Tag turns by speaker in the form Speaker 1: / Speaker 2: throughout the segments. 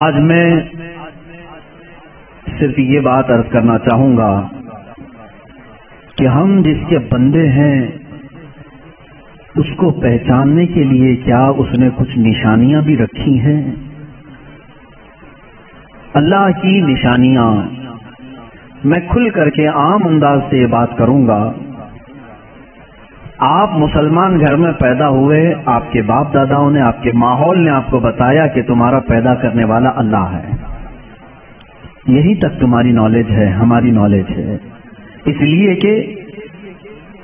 Speaker 1: آج میں صرف یہ بات عرض کرنا چاہوں گا کہ ہم جس کے بندے ہیں اس کو پہچاننے کے لیے کیا اس نے کچھ نشانیاں بھی رکھی ہیں؟ اللہ کی نشانیاں میں کھل کر کے عام انداز سے یہ بات کروں گا۔ آپ مسلمان گھر میں پیدا ہوئے، آپ کے باپ داداؤں نے، آپ کے ماحول نے آپ کو بتایا کہ تمہارا پیدا کرنے والا اللہ ہے، یہی تک تمہاری نالج ہے، ہماری نالج ہے۔ اس لیے کہ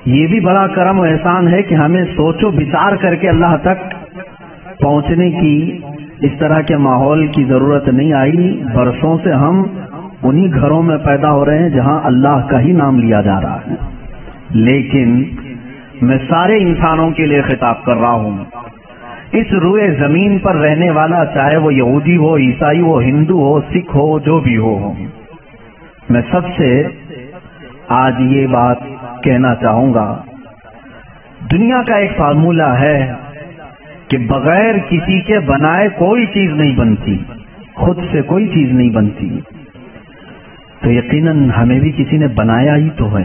Speaker 1: یہ بھی بڑا کرم و احسان ہے کہ ہمیں سوچ و بچار کر کے اللہ تک پہنچنے کی اس طرح کے ماحول کی ضرورت نہیں آئی۔ برسوں سے ہم انہی گھروں میں پیدا ہو رہے ہیں جہاں اللہ کا ہی نام لیا جا رہا ہے۔ لیکن میں سارے انسانوں کے لیے خطاب کر رہا ہوں، اس روئے زمین پر رہنے والا، چاہے وہ یہودی ہو، عیسائی ہو، ہندو ہو، سکھ ہو، جو بھی ہو، میں سب سے آج یہ بات کہنا چاہوں گا۔ دنیا کا ایک فارمولہ ہے کہ بغیر کسی کے بنائے کوئی چیز نہیں بنتی، خود سے کوئی چیز نہیں بنتی، تو یقیناً ہمیں بھی کسی نے بنایا ہی تو ہے۔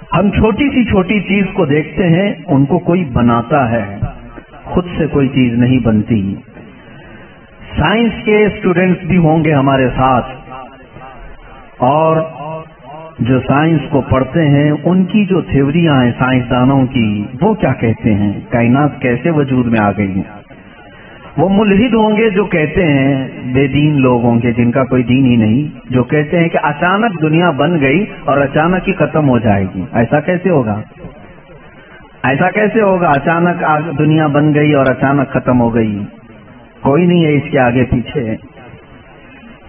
Speaker 1: ہم چھوٹی سی چھوٹی چیز کو دیکھتے ہیں، ان کو کوئی بناتا ہے، خود سے کوئی چیز نہیں بنتی۔ سائنس کے اسٹوڈنٹس بھی ہوں گے ہمارے ساتھ، اور جو سائنس کو پڑھتے ہیں ان کی جو تھیوریاں ہیں سائنسدانوں کی، وہ کیا کہتے ہیں، کائنات کیسے وجود میں آ گئی ہیں۔ وہ ملحد ہوں گے جو کہتے ہیں، بے دین لوگ ہوں گے جن کا کوئی دین ہی نہیں، جو کہتے ہیں کہ اچانک دنیا بن گئی اور اچانک ہی ختم ہو جائے گی۔ ایسا کیسے ہوگا؟ ایسا کیسے ہوگا؟ اچانک دنیا بن گئی اور اچانک ختم ہو گئی، کوئی نہیں ہے اس کے آگے پیچھے۔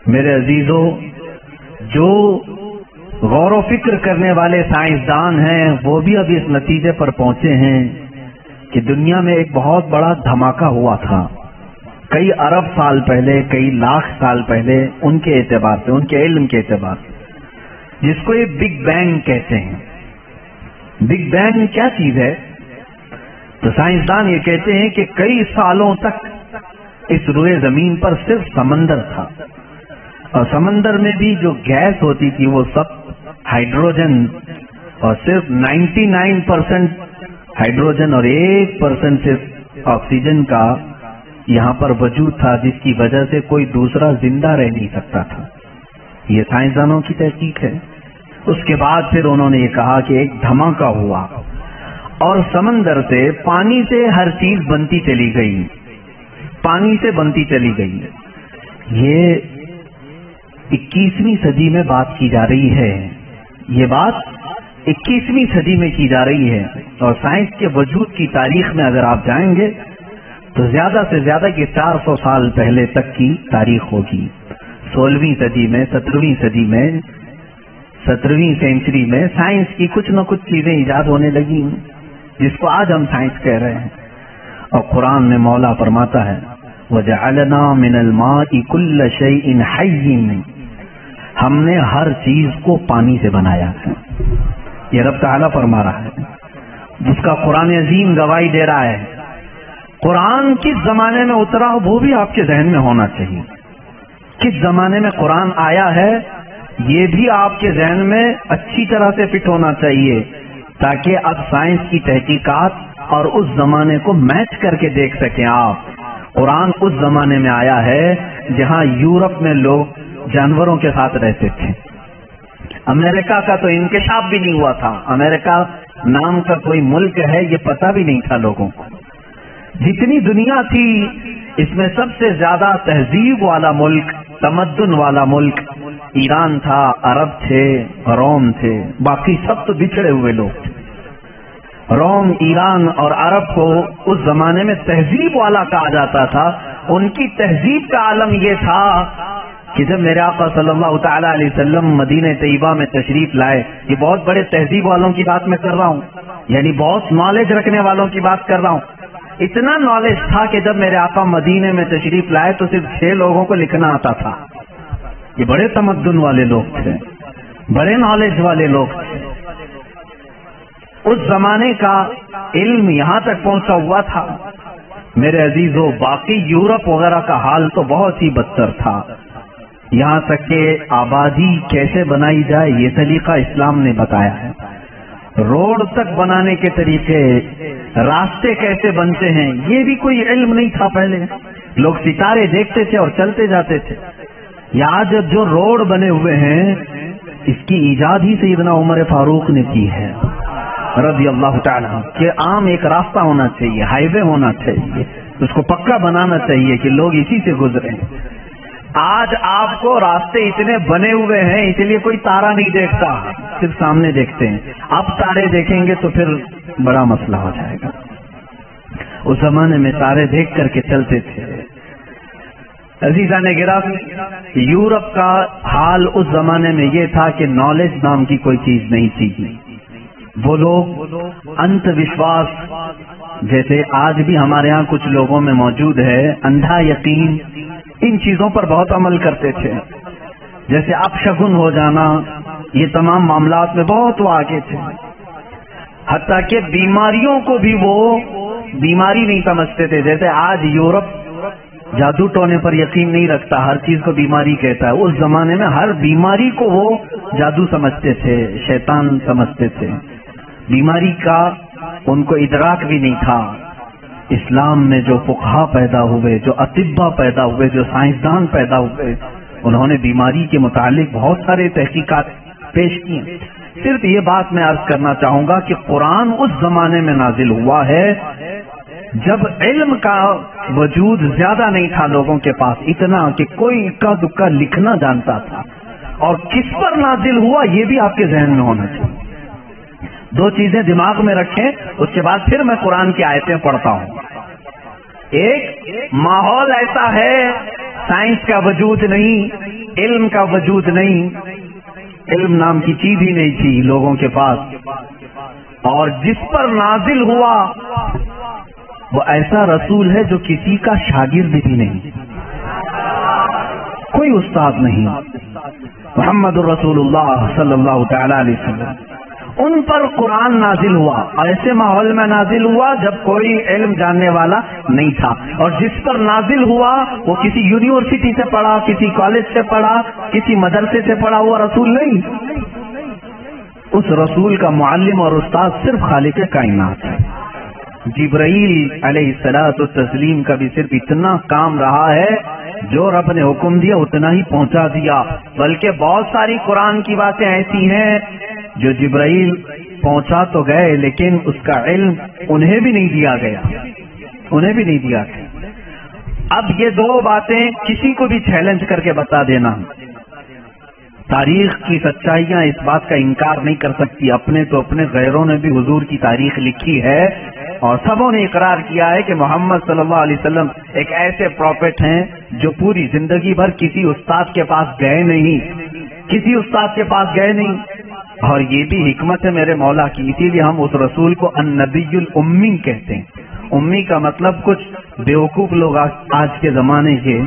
Speaker 1: میرے عزیزوں، جو غور و فکر کرنے والے سائنسدان ہیں وہ بھی اب اس نتیجے پر پہنچے ہیں کہ دنیا میں ایک بہت بڑا دھماکہ ہوا تھا کئی ارب سال پہلے، کئی لاکھ سال پہلے، ان کے اعتبار سے، ان کے علم کے اعتبار سے، جس کو یہ بگ بینگ کہتے ہیں۔ بگ بینگ کیا چیز ہے؟ تو سائنسدان یہ کہتے ہیں کہ کئی سالوں تک اس روئے زمین پر صرف سمندر تھا، اور سمندر میں بھی جو گیس ہوتی تھی وہ سب ہائیڈروجن، اور صرف 99% ہائیڈروجن اور 1% صرف آکسیجن کا یہاں پر وجود تھا، جس کی وجہ سے کوئی دوسرا زندہ رہ نہیں سکتا تھا۔ یہ سائنسدانوں کی تحقیق ہے۔ اس کے بعد پھر انہوں نے یہ کہا کہ ایک دھماکہ ہوا اور سمندر سے، پانی سے ہر چیز بنتی چلی گئی، پانی سے بنتی چلی گئی۔ یہ 21ویں صدی میں بات کی جا رہی ہے، یہ بات 21ویں صدی میں کی جا رہی ہے، اور سائنس کے وجود کی تاریخ میں اگر آپ جائیں گے تو زیادہ سے زیادہ کہ 400 سال پہلے تک کی تاریخ ہوگی۔ 16ویں صدی میں، 17ویں صدی میں، 17ویں سینچری میں سائنس کی کچھ نہ کچھ چیزیں ایجاد ہونے لگی، جس کو آج ہم سائنس کہہ رہے ہیں۔ اور قرآن میں مولا فرماتا ہے وَجَعَلْنَا مِنَ الْمَاءِ كُلَّ شَيْءٍ حَيٍّ، ہم نے ہر چیز کو پانی سے بنایا ہے۔ یہ رب تعالیٰ فرما رہا ہے، جس کا قرآن عظیم گواہی دے رہا ہے۔ قرآن کس زمانے میں اترا وہ بھی آپ کے ذہن میں ہونا چاہیے۔ کس زمانے میں قرآن آیا ہے یہ بھی آپ کے ذہن میں اچھی طرح سے فٹ ہونا چاہیے، تاکہ اب سائنس کی تحقیقات اور اس زمانے کو میچ کر کے دیکھ سکیں آپ۔ قرآن اس زمانے میں آیا ہے جہاں یورپ میں لوگ جانوروں کے ساتھ رہتے تھے۔ امریکہ کا تو انکشاف بھی نہیں ہوا تھا، امریکہ نام کا کوئی ملک ہے یہ پتہ بھی نہیں تھا لوگوں کو۔ جتنی دنیا تھی اس میں سب سے زیادہ تہذیب والا ملک، تمدن والا ملک ایران تھا، عرب تھے، روم تھے، باقی سب تو بچھڑے ہوئے لوگ تھے۔ روم، ایران اور عرب کو اس زمانے میں تہذیب والا کہا جاتا تھا۔ ان کی تہذیب کا عالم یہ تھا کہ جب میرے آقا صلی اللہ تعالی علیہ وسلم مدینہ طیبہ میں تشریف لائے، یہ بہت بڑے تہذیب والوں کی بات میں کر رہا ہوں، یعنی بہت نالج رکھنے والوں کی بات کر رہا ہوں۔ اتنا نالج تھا کہ جب میرے آقا مدینے میں تشریف لائے تو صرف 6 لوگوں کو لکھنا آتا تھا۔ یہ بڑے تمدن والے لوگ تھے، بڑے نالج والے لوگ تھے۔ اس زمانے کا علم یہاں تک پہنچا ہوا تھا میرے عزیزو باقی یورپ وغیرہ کا حال تو بہت ہی بدتر تھا. یہاں تک کہ آبادی کیسے بنائی جائے یہ طریقہ اسلام نے بتایا ہے. روڈ تک بنانے کے طریقے، راستے کیسے بنتے ہیں، یہ بھی کوئی علم نہیں تھا پہلے. لوگ ستارے دیکھتے تھے اور چلتے جاتے تھے. آج جو روڈ بنے ہوئے ہیں اس کی ایجاد ہی سیدنا عمر فاروق نے کی ہے رضی اللہ تعالیٰ، کہ عام ایک راستہ ہونا چاہیے، ہائی وے ہونا چاہیے، اس کو پکا بنانا چاہیے کہ لوگ اسی سے گزریں. آج آپ کو راستے اتنے بنے ہوئے ہیں اس لیے کوئی تارا نہیں دیکھتا، صرف سامنے دیکھتے ہیں. اب تارے دیکھیں گے تو پھر بڑا مسئلہ ہو جائے گا. اس زمانے میں تارے دیکھ کر کے چلتے تھے. عزیزان گرامی، یورپ کا حال اس زمانے میں یہ تھا کہ نالج نام کی کوئی چیز نہیں تھی. وہ لوگ انت وشواس، جیسے آج بھی ہمارے ہاں کچھ لوگوں میں موجود ہے، اندھا یقین، ان چیزوں پر بہت عمل کرتے تھے. جیسے اپشگن ہو جانا، یہ تمام معاملات میں بہت وہ آگے تھے. حتیٰ کہ بیماریوں کو بھی وہ بیماری نہیں سمجھتے تھے. جیسے آج یورپ جادو ٹونے پر یقین نہیں رکھتا، ہر چیز کو بیماری کہتا ہے. اس زمانے میں ہر بیماری کو وہ جادو سمجھتے تھے، شیطان سمجھتے تھے. بیماری کا ان کو ادراک بھی نہیں تھا. اسلام میں جو فقہا پیدا ہوئے، جو اطباء پیدا ہوئے، جو سائنسدان پیدا ہوئے، انہوں نے بیماری کے متعلق بہت سارے تحقیقات پیش کی. صرف یہ بات میں عرض کرنا چاہوں گا کہ قرآن اس زمانے میں نازل ہوا ہے جب علم کا وجود زیادہ نہیں تھا لوگوں کے پاس، اتنا کہ کوئی اکا دکا لکھنا جانتا تھا. اور کس پر نازل ہوا یہ بھی آپ کے ذہن میں ہونا چاہیے. دو چیزیں دماغ میں رکھیں، اس کے بعد پھر میں قرآن کی آیتیں پڑھتا ہوں. ایک، ماحول ایسا ہے، سائنس کا وجود نہیں، علم کا وجود نہیں، علم نام کی چیز ہی نہیں تھی لوگوں کے پاس. اور جس پر نازل ہوا وہ ایسا رسول ہے جو کسی کا شاگرد بھی نہیں، کوئی استاد نہیں. محمد الرسول اللہ صلی اللہ تعالی علیہ وسلم، ان پر قرآن نازل ہوا. ایسے ماحول میں نازل ہوا جب کوئی علم جاننے والا نہیں تھا. اور جس پر نازل ہوا وہ کسی یونیورسٹی سے پڑھا، کسی کالج سے پڑھا، کسی مدرسے سے پڑھا ہوا رسول نہیں. اس رسول کا معلم اور استاد صرف خالق کائنات ہے. جبرائیل علیہ الصلوۃ والتسلیم کا بھی صرف اتنا کام رہا ہے، جو رب نے حکم دیا اتنا ہی پہنچا دیا. بلکہ بہت ساری قرآن کی باتیں ایسی ہیں جو جبرائیل پہنچا تو گئے لیکن اس کا علم انہیں بھی نہیں دیا گیا، انہیں بھی نہیں دیا گیا. اب یہ دو باتیں کسی کو بھی چیلنج کر کے بتا دینا. تاریخ کی سچائیاں اس بات کا انکار نہیں کر سکتی. اپنے تو اپنے غیروں نے بھی حضور کی تاریخ لکھی ہے اور سبوں نے اقرار کیا ہے کہ محمد صلی اللہ علیہ وسلم ایک ایسے پروفٹ ہیں جو پوری زندگی بھر کسی استاد کے پاس گئے نہیں، کسی استاد کے پاس گئے نہیں. اور یہ بھی حکمت ہے میرے مولا کی، اسی لیے ہم اس رسول کو النبی الامی کہتے ہیں. امی کا مطلب کچھ بیوقوف لوگ آج کے زمانے کے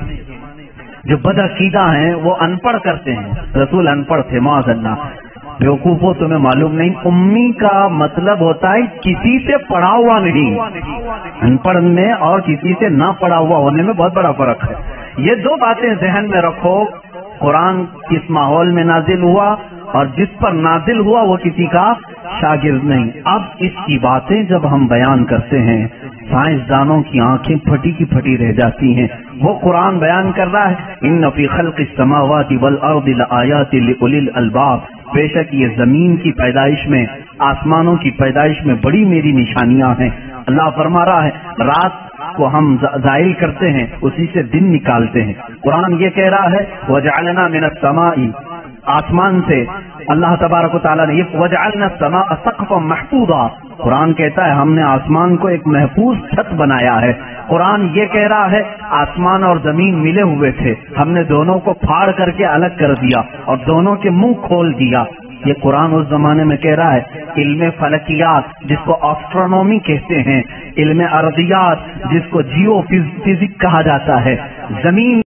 Speaker 1: جو بدعقیدہ ہیں وہ ان پڑھ کرتے ہیں. رسول ان پڑھ تھے، معاذ اللہ. بیوقوف ہو تمہیں معلوم نہیں، امی کا مطلب ہوتا ہے کسی سے پڑھا ہوا نہیں. ان پڑھ میں اور کسی سے نہ پڑھا ہوا ہونے میں بہت بڑا فرق ہے. یہ دو باتیں ذہن میں رکھو. قرآن کس ماحول میں نازل ہوا اور جس پر نازل ہوا وہ کسی کا شاگرد نہیں. اب اس کی باتیں جب ہم بیان کرتے ہیں سائنسدانوں کی آنکھیں پھٹی کی پھٹی رہ جاتی ہیں. وہ قرآن بیان کر رہا ہے ان فی خلق السماوات والارض لآیات لأولی الالباب، بے شک یہ زمین کی پیدائش میں، آسمانوں کی پیدائش میں بڑی میری نشانیاں ہیں. اللہ فرما رہا ہے رات کو ہم زائل کرتے ہیں، اسی سے دن نکالتے ہیں. قرآن یہ کہہ رہا ہے وجعلنا من السماء، آسمان سے اللہ تبارک و تعالیٰ نے یہ وجعلنا السماء سقفا محفوظا، قرآن کہتا ہے ہم نے آسمان کو ایک محفوظ چھت بنایا ہے. قرآن یہ کہہ رہا ہے آسمان اور زمین ملے ہوئے تھے، ہم نے دونوں کو پھاڑ کر کے الگ کر دیا اور دونوں کے منہ کھول دیا. یہ قرآن اس زمانے میں کہہ رہا ہے علم فلکیات جس کو آسٹرونومی کہتے ہیں، علم ارضیات جس کو جیو فزکس کہا جاتا ہے، زمین